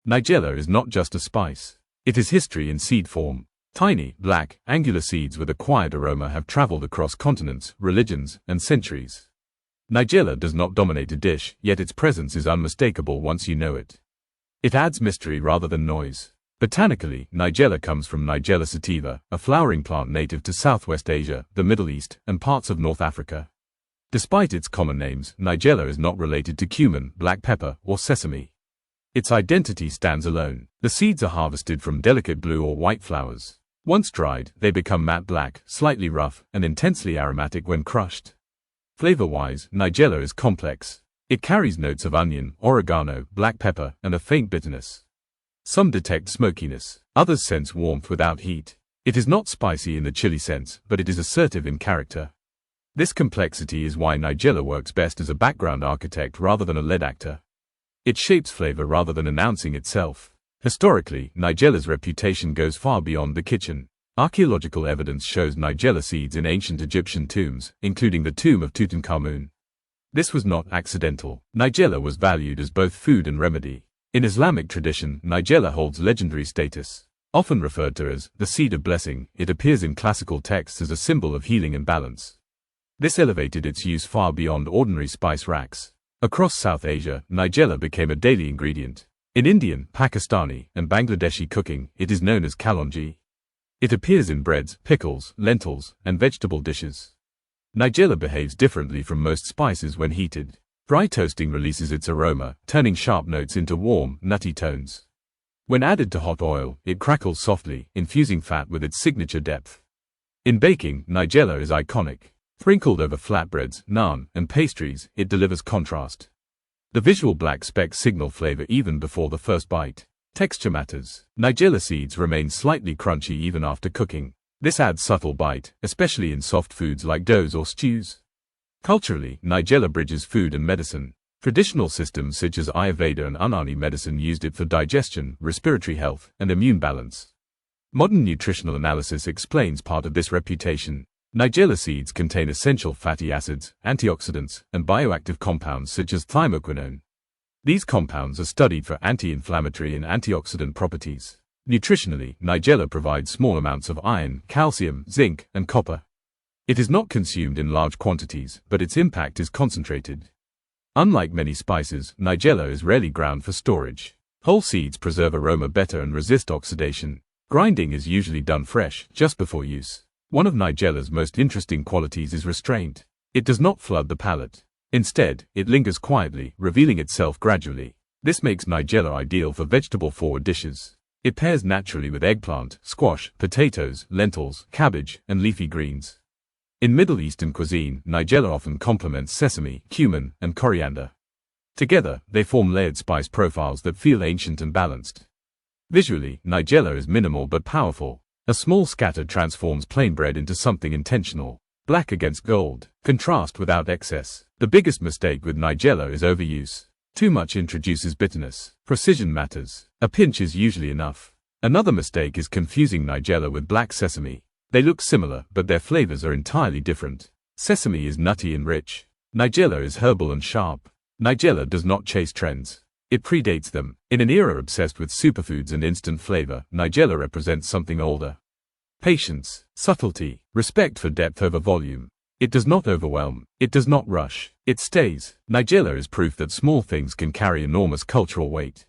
Nigella is not just a spice. It is history in seed form. Tiny, black, angular seeds with a quiet aroma have traveled across continents, religions, and centuries. Nigella does not dominate a dish, yet its presence is unmistakable once you know it. It adds mystery rather than noise. Botanically, Nigella comes from Nigella sativa, a flowering plant native to Southwest Asia, the Middle East, and parts of North Africa. Despite its common names, Nigella is not related to cumin, black pepper, or sesame. Its identity stands alone. The seeds are harvested from delicate blue or white flowers. Once dried, they become matte black, slightly rough, and intensely aromatic when crushed. Flavor-wise, Nigella is complex. It carries notes of onion, oregano, black pepper, and a faint bitterness. Some detect smokiness. Others sense warmth without heat. It is not spicy in the chili sense, but it is assertive in character. This complexity is why Nigella works best as a background architect rather than a lead actor. It shapes flavor rather than announcing itself. Historically, Nigella's reputation goes far beyond the kitchen. Archaeological evidence shows Nigella seeds in ancient Egyptian tombs, including the tomb of Tutankhamun. This was not accidental. Nigella was valued as both food and remedy. In Islamic tradition, Nigella holds legendary status. Often referred to as the seed of blessing, it appears in classical texts as a symbol of healing and balance. This elevated its use far beyond ordinary spice racks. Across South Asia, Nigella became a daily ingredient. In Indian, Pakistani, and Bangladeshi cooking, it is known as kalonji. It appears in breads, pickles, lentils, and vegetable dishes. Nigella behaves differently from most spices when heated. Dry toasting releases its aroma, turning sharp notes into warm, nutty tones. When added to hot oil, it crackles softly, infusing fat with its signature depth. In baking, Nigella is iconic. Sprinkled over flatbreads, naan, and pastries, it delivers contrast. The visual black specks signal flavor even before the first bite. Texture matters. Nigella seeds remain slightly crunchy even after cooking. This adds subtle bite, especially in soft foods like doughs or stews. Culturally, Nigella bridges food and medicine. Traditional systems such as Ayurveda and Unani medicine used it for digestion, respiratory health, and immune balance. Modern nutritional analysis explains part of this reputation. Nigella seeds contain essential fatty acids, antioxidants, and bioactive compounds such as thymoquinone. These compounds are studied for anti-inflammatory and antioxidant properties. Nutritionally, Nigella provides small amounts of iron, calcium, zinc, and copper. It is not consumed in large quantities, but its impact is concentrated. Unlike many spices, Nigella is rarely ground for storage. Whole seeds preserve aroma better and resist oxidation. Grinding is usually done fresh, just before use. One of Nigella's most interesting qualities is restraint. It does not flood the palate. Instead, it lingers quietly, revealing itself gradually. This makes Nigella ideal for vegetable-forward dishes. It pairs naturally with eggplant, squash, potatoes, lentils, cabbage, and leafy greens. In Middle Eastern cuisine, Nigella often complements sesame, cumin, and coriander. Together, they form layered spice profiles that feel ancient and balanced. Visually, Nigella is minimal but powerful. A small scatter transforms plain bread into something intentional. Black against gold. Contrast without excess. The biggest mistake with Nigella is overuse. Too much introduces bitterness. Precision matters. A pinch is usually enough. Another mistake is confusing Nigella with black sesame. They look similar, but their flavors are entirely different. Sesame is nutty and rich. Nigella is herbal and sharp. Nigella does not chase trends. It predates them. In an era obsessed with superfoods and instant flavor, Nigella represents something older. Patience, subtlety, respect for depth over volume. It does not overwhelm. It does not rush. It stays. Nigella is proof that small things can carry enormous cultural weight.